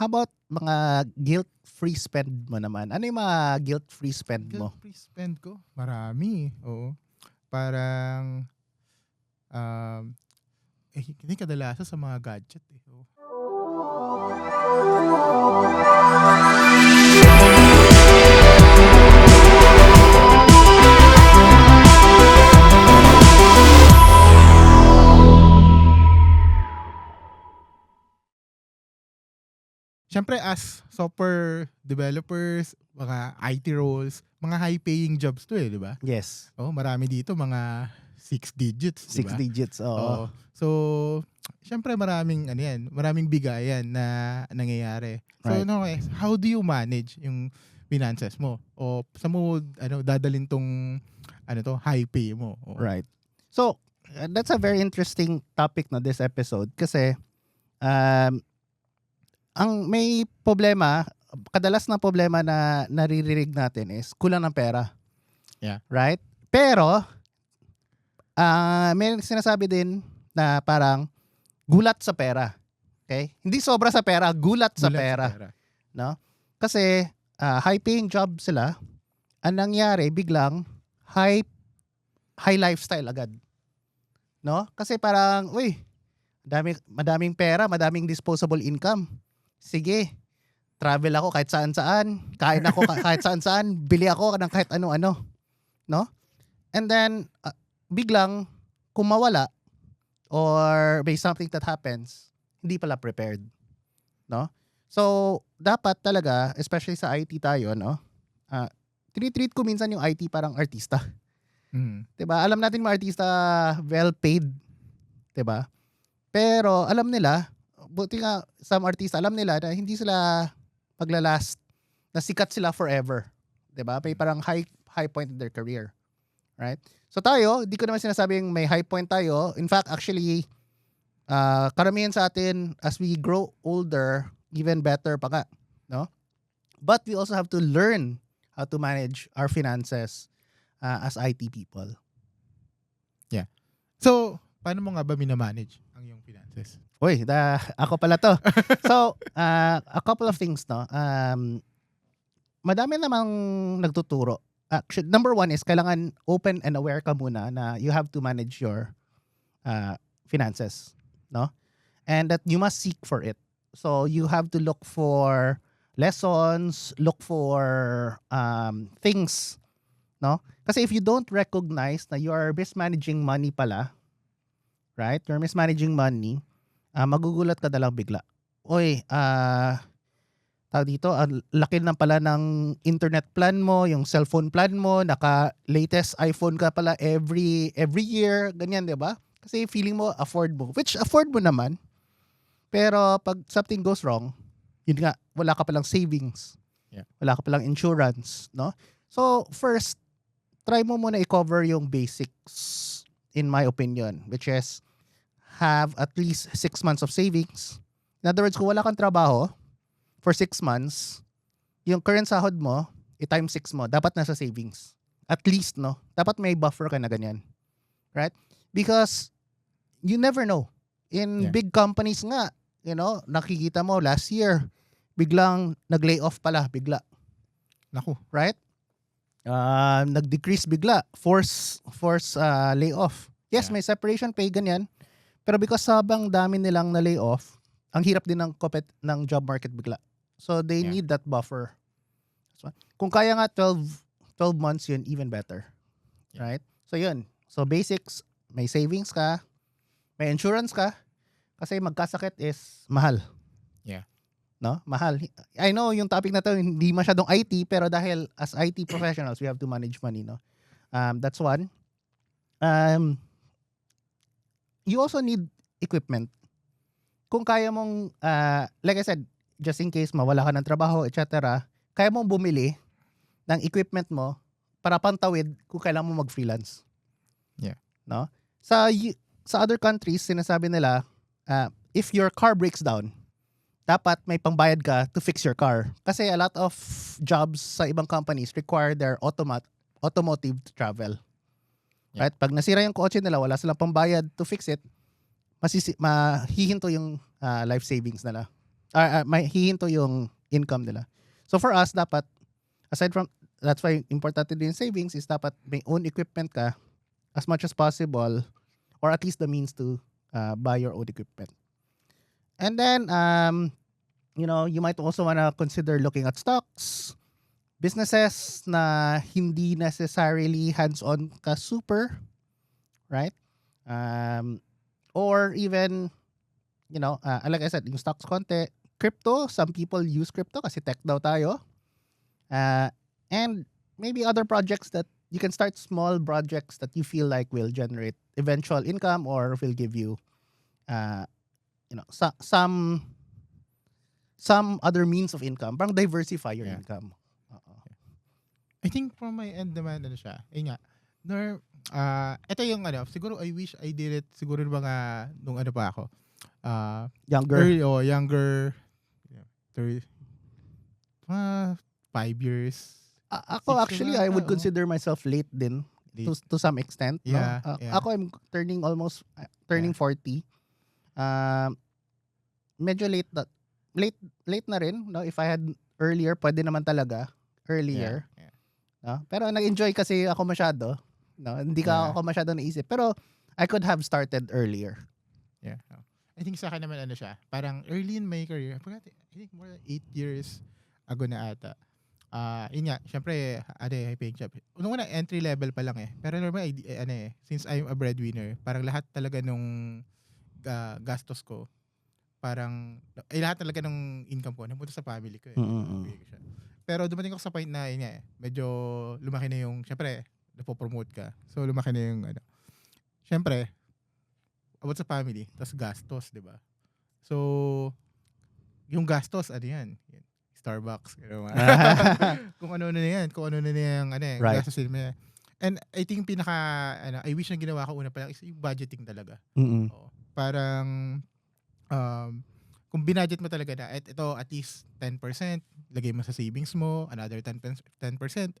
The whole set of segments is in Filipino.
how about mga guilt-free spend mo naman? Ano yung mga guilt-free spend mo? Guilt-free spend ko? Marami. Oo. Parang, hindi kadalasan sa mga gadget eh. Oo. Siyempre as software developers, mga IT roles, mga high-paying jobs to eh, di ba? Yes. Oo, marami dito mga 6 digits, di 6 ba? digits, oo. Oo. So, siyempre maraming bigayan na nangyayari. So, Right. how do you manage yung finances mo? O sa mo dadalhin tong high pay mo? Oo. Right. So, that's a very interesting topic na this episode kasi um, ang may problema, kadalas na problema na naririnig natin is kulang ng pera. Yeah. Right? Pero, may sinasabi din na parang gulat sa pera. Okay? Hindi sobra sa pera, gulat sa pera. No? Kasi, high-paying job sila, ang nangyari, biglang, high lifestyle agad. No? Kasi parang, madaming pera, madaming disposable income. Sige, travel ako kahit saan-saan, kain ako kahit saan-saan, bili ako ng kahit ano-ano. No? And then, biglang, kung mawala, or may something that happens, hindi pala prepared. No? So, dapat talaga, especially sa IT tayo, no? Tinitreat ko minsan yung IT parang artista. Diba? Alam natin mga artista well paid. Diba? Pero alam nila, buti nga some artista, alam nila na hindi sila maglalast, na sikat sila forever. Diba? May parang high point in their career. Right? So tayo, hindi ko naman sinasabing may high point tayo. In fact, actually, karamihan sa atin, as we grow older, even better pa nga. No? But we also have to learn how to manage our finances as IT people. Yeah. So, paano mo nga ba minamanage ang iyong finances? Uy, ako pala to. So, a couple of things, no? Madami namang nagtuturo. Actually, number one is kailangan open and aware ka muna na you have to manage your finances, no? And that you must seek for it. So, you have to look for lessons, look for things, no? Kasi if you don't recognize na you are mismanaging money pala, right? You're mismanaging money, magugulat ka na lang bigla. Uy, tawag dito, laki na pala ng internet plan mo, yung cellphone plan mo, naka-latest iPhone ka pala every year, ganyan, di ba? Kasi feeling mo, afford mo. Which afford mo naman. Pero pag something goes wrong, yun nga, wala ka palang savings. Yeah. Wala ka palang insurance, no? So, first, try mo muna i-cover yung basics, in my opinion, which is, have at least 6 months of savings. In other words, kung wala kang trabaho for 6 months, yung current sahod mo, i-times 6 mo, dapat nasa savings. At least, no? Dapat may buffer ka na ganyan. Right? Because you never know. In big companies nga, nakikita mo last year, biglang nag-lay off pala, bigla. Naku. Right? Nag-decrease bigla. Force layoff. Yes, may separation pay, ganyan. Pero because sabang dami nilang na layoff, ang hirap din ng job market bigla. So they need that buffer. So, kung kaya nga 12 months yun, even better. Right? So yun. So basics, may savings ka, may insurance ka, kasi magkasakit is mahal. Yeah. No? Mahal. I know yung topic na to hindi masyadong IT, pero dahil as IT professionals, we have to manage money, no? That's one. You also need equipment. Kung kaya mong, like I said, just in case mawala ka ng trabaho, etc., kaya mong bumili ng equipment mo para pantawid kung kailangan mo mag-freelance. Yeah. No? Sa other countries, sinasabi nila, if your car breaks down, dapat may pangbayad ka to fix your car. Kasi a lot of jobs sa ibang companies require their automotive to travel. Yeah. Right? Pag nasira yung kotse nila, wala silang pambayad to fix it, mahihinto yung life savings nila. may hihinto yung income nila. So for us, dapat, aside from, that's why important din savings is dapat may own equipment ka as much as possible, or at least the means to buy your own equipment. And then, you might also want to consider looking at stocks, businesses na hindi necessarily hands-on ka super, right? Or even, like I said, yung stocks konti, crypto, some people use crypto kasi tech daw tayo. And maybe other projects that you can start, small projects that you feel like will generate eventual income or will give you, some other means of income. Parang diversify your income. I think from my end naman, siya, nga, ito yung siguro I wish I did it, siguro mga, nung pa ako, younger. Younger, 5 years. Ako actually, I would consider myself late din, to some extent. Yeah, no? yeah. Ako, I'm turning 40. Medyo late na rin. No? If I had earlier, pwede naman talaga. Earlier. Yeah. No? Pero nag-enjoy kasi ako masyado. No? Hindi ako masyado naisip. Pero I could have started earlier. Yeah. I think sa akin naman siya, parang early in my career, I think more than 8 years ago na ata. Yun nga, syempre, high paying job. Unang entry level pa lang Pero normal, since I'm a breadwinner, parang lahat talaga nung gastos ko, parang, lahat talaga nung income ko, napunta sa family ko Pero dumating ako sa point na, yun nga medyo lumaki na yung, syempre, napopromote ka. So, lumaki na yung, syempre, about sa family, tas gastos, di ba? So, yung gastos, yan? Starbucks, kung ano na yan, yung Right. gastos nila. And I think I wish na ginawa ko una pa lang is yung budgeting talaga. Mm-mm. Parang, kung binudget mo talaga na, ito at least 10%, lagay mo sa savings mo, another 10%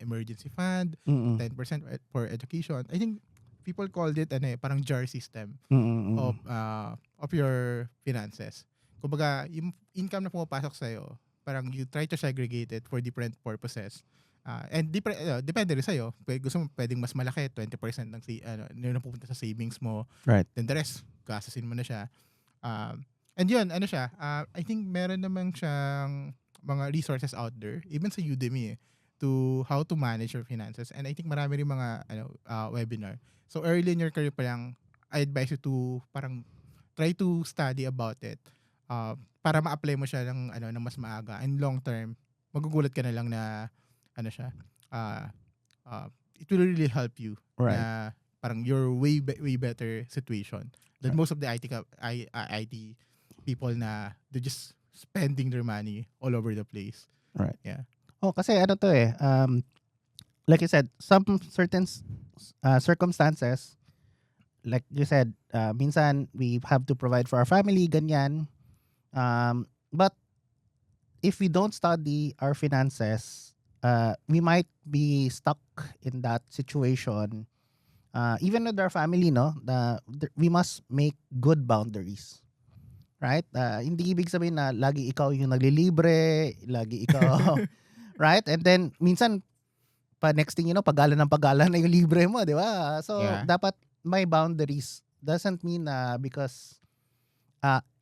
emergency fund, Mm-mm. 10% for education. I think people called it parang jar system of your finances. Kumbaga, yung income na pumapasok sa'yo, parang you try to segregate it for different purposes. And depende rin sa'yo. Gusto mo pwedeng mas malaki, 20% ng yung napupunta sa savings mo. Right. Then the rest, gasasin mo na siya. And yun, I think meron naman siyang mga resources out there, even sa Udemy, to how to manage your finances. And I think marami rin mga webinar. So early in your career pa lang, I advise you to parang try to study about it. Para ma-apply mo siya ng mas maaga. And long term, magugulat ka na lang na it will really help you. Right. Na parang your way better situation than most of the IT people na they're just spending their money all over the place. Right. Yeah. Kasi like you said, some certain circumstances, like you said, minsan we have to provide for our family, ganyan. But if we don't study our finances, we might be stuck in that situation. Even with our family, we must make good boundaries. Right? Hindi ibig sabihin na lagi ikaw yung naglilibre, lagi ikaw, right? And then, minsan, next thing you know, pagala na yung libre mo, di ba? So, dapat may boundaries. Doesn't mean because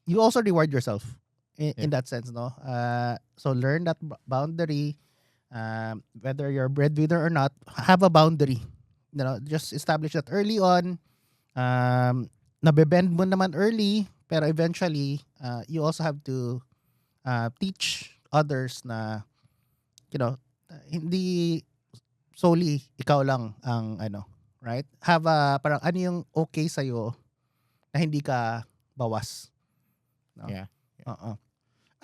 you also reward yourself in that sense, no? So, learn that boundary. Whether you're a breadwinner or not, have a boundary. Just establish that early on. Nabebend mo naman early, pero eventually, you also have to teach others na, hindi solely ikaw lang ang right? Have parang ano yung okay sa'yo na hindi ka bawas. No? Yeah.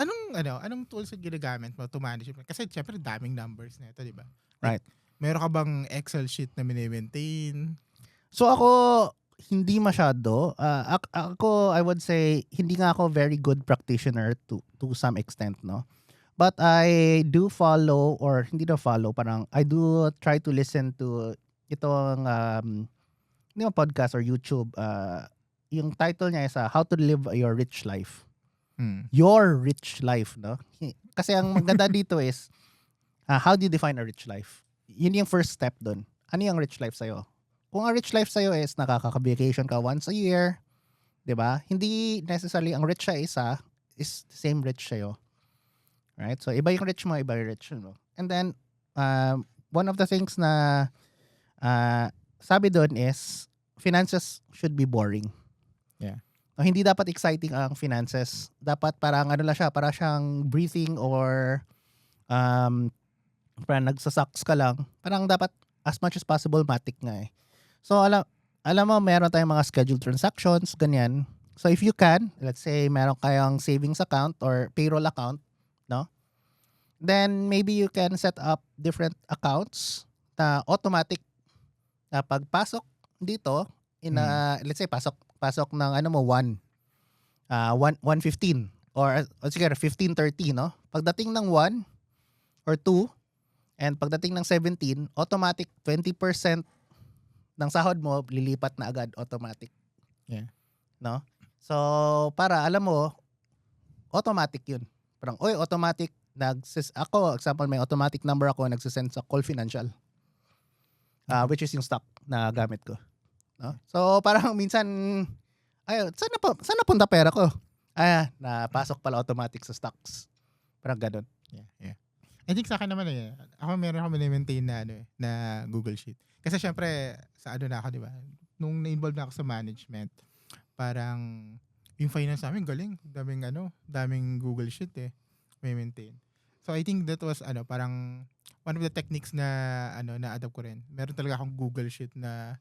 Anong tools yung ginagamit mo to manage? Kasi syempre daming numbers na ito, di ba? Right. Meron ka bang Excel sheet na mini-maintain? So ako, hindi masyado. Ako, I would say, hindi nga ako very good practitioner to some extent, no? But I do follow, or hindi na follow, parang I do try to listen to itong podcast or YouTube. Yung title niya is How to Live Your Rich Life. your rich life, no? Kasi ang maganda dito is, how do you define a rich life? Yun yung first step dun. Ano yung rich life sa'yo? Kung ang rich life sa'yo is nakaka-vacation ka once a year, di ba? Hindi necessarily ang rich sa isa is the same rich sa'yo. Right? So, iba yung rich mo, iba yung rich mo. And then, one of the things na sabi doon is, finances should be boring. Yeah. Hindi dapat exciting ang finances. Dapat parang ano lang siya, para siyang breathing or parang nagsasucks ka lang. Parang dapat as much as possible matic nga eh. So, alam mo, meron tayong mga scheduled transactions, ganyan. So, if you can, let's say, meron kayong savings account or payroll account, no? Then, maybe you can set up different accounts na automatic na pagpasok dito, let's say, pasok ng 1:15 or siguro 15:30, no? Pagdating ng 1 or 2, and pagdating ng 17, automatic 20% ng sahod mo lilipat na agad automatic. Yeah. No? So, para alam mo, automatic 'yun. Parang automatic ako, example, may automatic number ako nagsisend sa Call Financial. Which is yung stock na gamit ko. No? So, parang minsan saan napunta pera ko? Napasok pala automatic sa stocks. Parang ganun. Yeah. I think sa akin naman meron ako maintain na Google Sheet. Kasi syempre, sa na ako, di ba? Nung na-involve na ako sa management, parang yung finance namin galing. Daming Google Sheet may maintain. So I think that was parang one of the techniques na na-adapt ko rin. Meron talaga akong Google Sheet na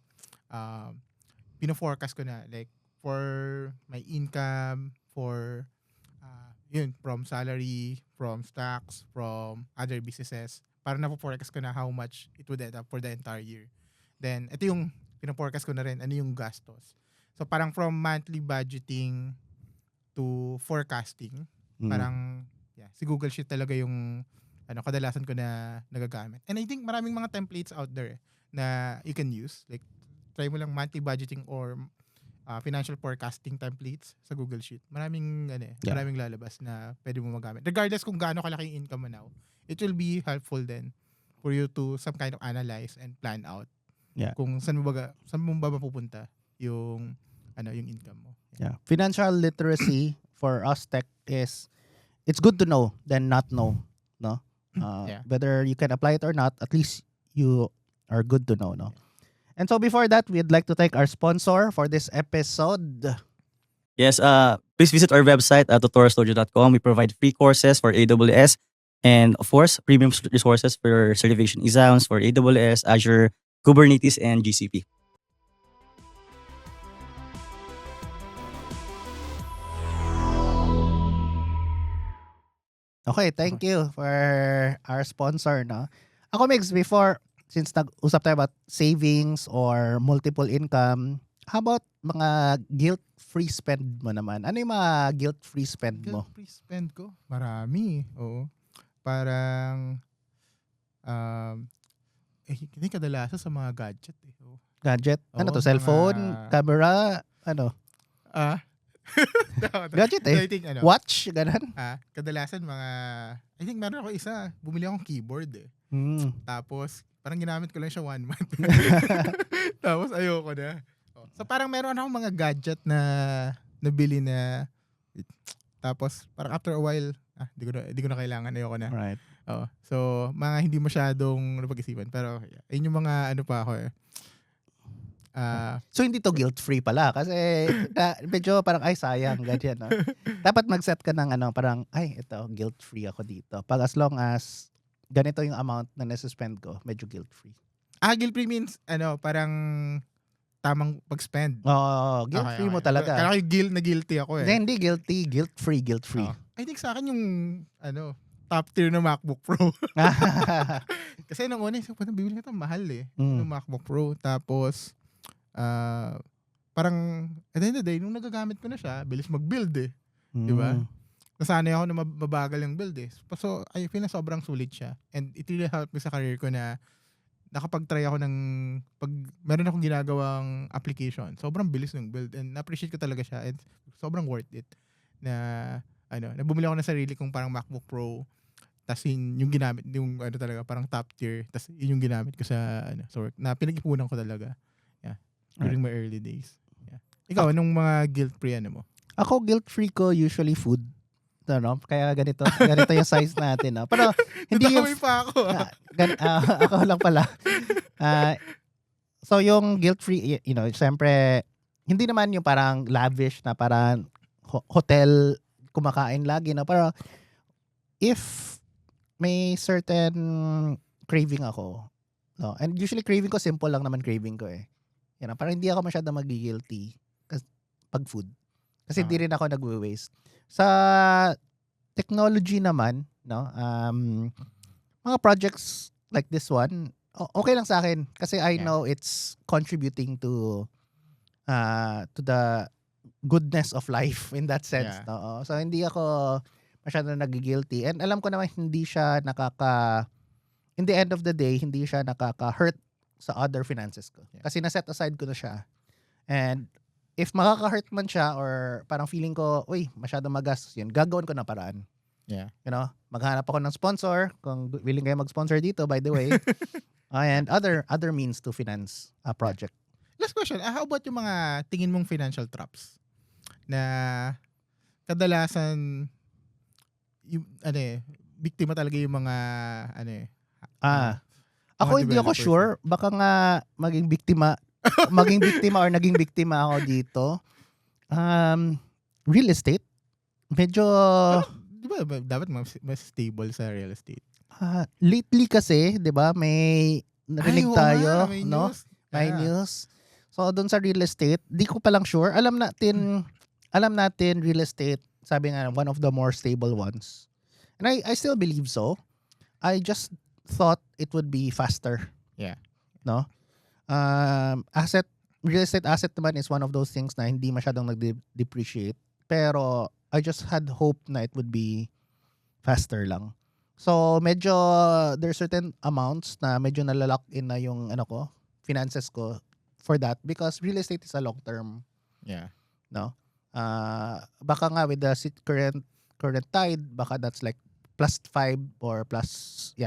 pino-forecast ko na, like for my income, for from salary, from stocks, from other businesses, para na-forecast ko na how much it would end up for the entire year. Then, ito yung pino-forecast ko na rin, ano yung gastos. So, parang from monthly budgeting to forecasting, parang, si Google Sheet talaga yung kadalasan ko na nagagamit. And I think maraming mga templates out there na you can use. Like, try mo lang monthly budgeting or financial forecasting templates sa Google Sheet. Maraming lalabas na pwede mo magamit. Regardless kung gaano kalaki yung income mo now, it will be helpful then for you to some kind of analyze and plan out kung saan mo ba mapupunta yung yung income mo. Yeah. Financial literacy for us tech is, it's good to know than not know, no? Whether you can apply it or not, at least you are good to know, no? And so before that, we'd like to thank our sponsor for this episode. Yes, please visit our website at tutorialstudio.com. We provide free courses for AWS and, of course, premium resources for certification exams for AWS, Azure, Kubernetes, and GCP. Okay, thank you for our sponsor, no? Ako, Migs, before, since nag-usap tayo about savings or multiple income, how about mga guilt-free spend mo naman? Ano yung mga guilt-free spend mo? Guilt-free spend ko? Marami. Oo. Parang, hindi kadalasan sa mga gadget. Gadget? Ano to? Oo, Cellphone? Camera? Ano? Gadget I think, Watch? Ganun? Kadalasan mga, I think meron ako isa. Bumili akong keyboard Tapos, parang ginamit ko lang siya 1 month. Tapos ayoko na. So parang meron akong mga gadget na nabili na, tapos parang after a while, di ko na kailangan, ayoko na. Right. So mga hindi masyadong napag-isipan, pero yun yung mga pa ako so hindi to guilt-free pala kasi medyo parang sayang ganyan, no? Dapat mag-set ka ng parang ito guilt-free ako dito. Pag as long as ganito yung amount na nasa-spend ko, medyo guilt-free. Guilt-free means parang tamang pag-spend. Oo, guilt-free mo talaga. Kaya na guilty ako Hindi guilty, guilt-free. I think sa akin yung top tier na MacBook Pro. Kasi nung una, bibili ka ito, mahal yung MacBook Pro. Tapos, parang at the end of the day, nung nagagamit ko na siya, bilis mag-build Diba? Nasanay ako na mabagal yung build So, I feel na sobrang sulit siya. And it really helped me sa career ko na nakapag-try ako ng, pag meron akong ginagawang application, sobrang bilis ng build. And na-appreciate ko talaga siya. And sobrang worth it na, bumili ako ng sarili kong parang MacBook Pro. Tas yung ginamit, yung talaga, parang top tier. Tas yun yung ginamit ko sa work. Na pinag-ipunan ko talaga. Yeah. During my early days. Yeah. Ikaw, anong mga guilt-free mo? Ako, guilt-free ko usually food. Kaya ganito yung size natin. No? Pero hindi yung... Nadamay pa ako. ako lang pala. So yung guilt-free, siyempre, hindi naman yung parang lavish na parang hotel kumakain lagi. No? Pero if may certain craving ako, no? And usually craving ko, simple lang naman craving ko eh. Parang hindi ako masyadong mag-guilty pag food. Kasi hindi rin ako nag-waste. Sa technology naman, no, mga projects like this one, okay lang sa akin kasi I know it's contributing to the goodness of life in that sense. Yeah. No? So hindi ako masyadong nag-guilty, and alam ko naman hindi siya in the end of the day, hindi siya nakaka-hurt sa other finances ko. Yeah. Kasi na-set aside ko na siya. And if makaka-hurt man siya or parang feeling ko, uy, masyadong magastos yun, gagawin ko na paraan. Yeah. Maghanap ako ng sponsor, kung willing kayo mag-sponsor dito, by the way. And other means to finance a project. Last question, how about yung mga tingin mong financial traps na kadalasan yung biktima talaga yung mga ako hindi ako sure, baka nga maging biktima or naging biktima ako dito. Real estate, medyo di ba dapat mas stable sa real estate? Lately kasi, di ba, may narinig tayo, may no? news. May news. So doon sa real estate, di ko pa lang sure. Alam natin real estate, sabi nga, one of the more stable ones. And I still believe so. I just thought it would be faster. Yeah. No? Real estate asset naman is one of those things na hindi masyadong nag-depreciate. Pero I just had hope na it would be faster lang. So medyo there's certain amounts na medyo nalalock in na yung finances ko for that because real estate is a long term. Yeah. No? Baka nga with the current tide, baka that's like +5 or +5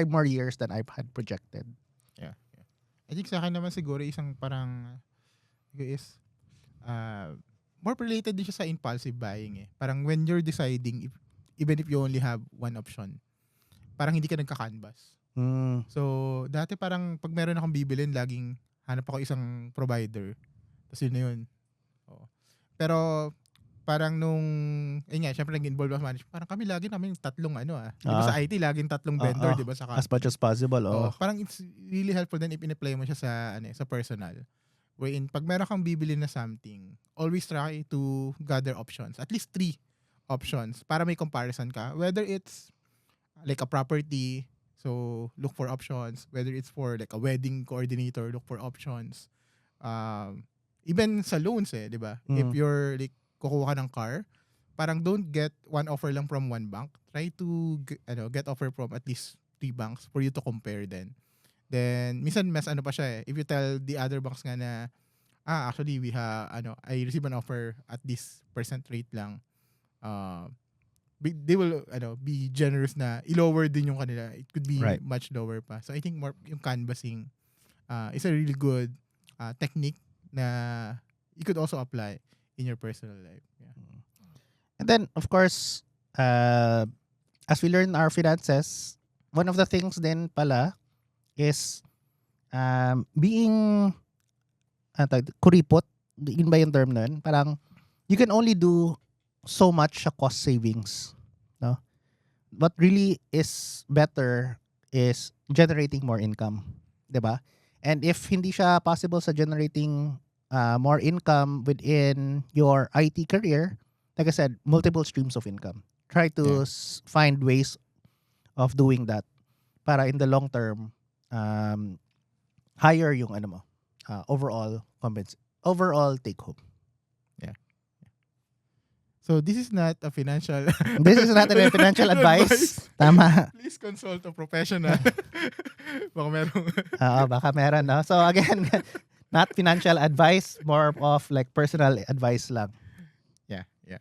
more years than I've had projected. Yeah. I think sa akin naman siguro isang parang is more related din siya sa impulsive buying eh. Parang when you're deciding even if you only have one option, parang hindi ka nagka-canvas. So, dati parang pag meron akong bibilin, laging hanap ako isang provider. Tapos yun na yun. Pero parang syempre nag-involve ako sa management. Parang kami lagi namin tatlong Di ba sa IT, laging tatlong vendor, di ba? Sa as much as possible, parang it's really helpful din if in-apply mo siya sa personal. Wherein, pag meron kang bibili na something, always try to gather options. At least 3 options para may comparison ka. Whether it's like a property, so look for options. Whether it's for like a wedding coordinator, look for options. Even sa loans di ba? If you're like kukuha ka ng car, parang don't get one offer lang from one bank. Try to get offer from at least 3 banks for you to compare then minsan mas pa siya if you tell the other banks nga na actually we have I received an offer at this percent rate lang, they will be generous na i-lower din yung kanila. It could be much lower pa. So I think more yung canvassing is a really good technique na you could also apply in your personal life. Yeah. And then of course, as we learn our finances, one of the things din pala is being kuripot. Yun ba yung term nun? Parang you can only do so much sa cost savings. No? What really is better is generating more income. Diba? And if hindi siya possible sa generating more income within your IT career, like I said, multiple streams of income. Try to find ways of doing that para in the long term, higher yung overall take home. Yeah. So this is not a financial advice. Tama. Please consult a professional. Baka meron, no? So again, not financial advice, more of like personal advice lang. Yeah.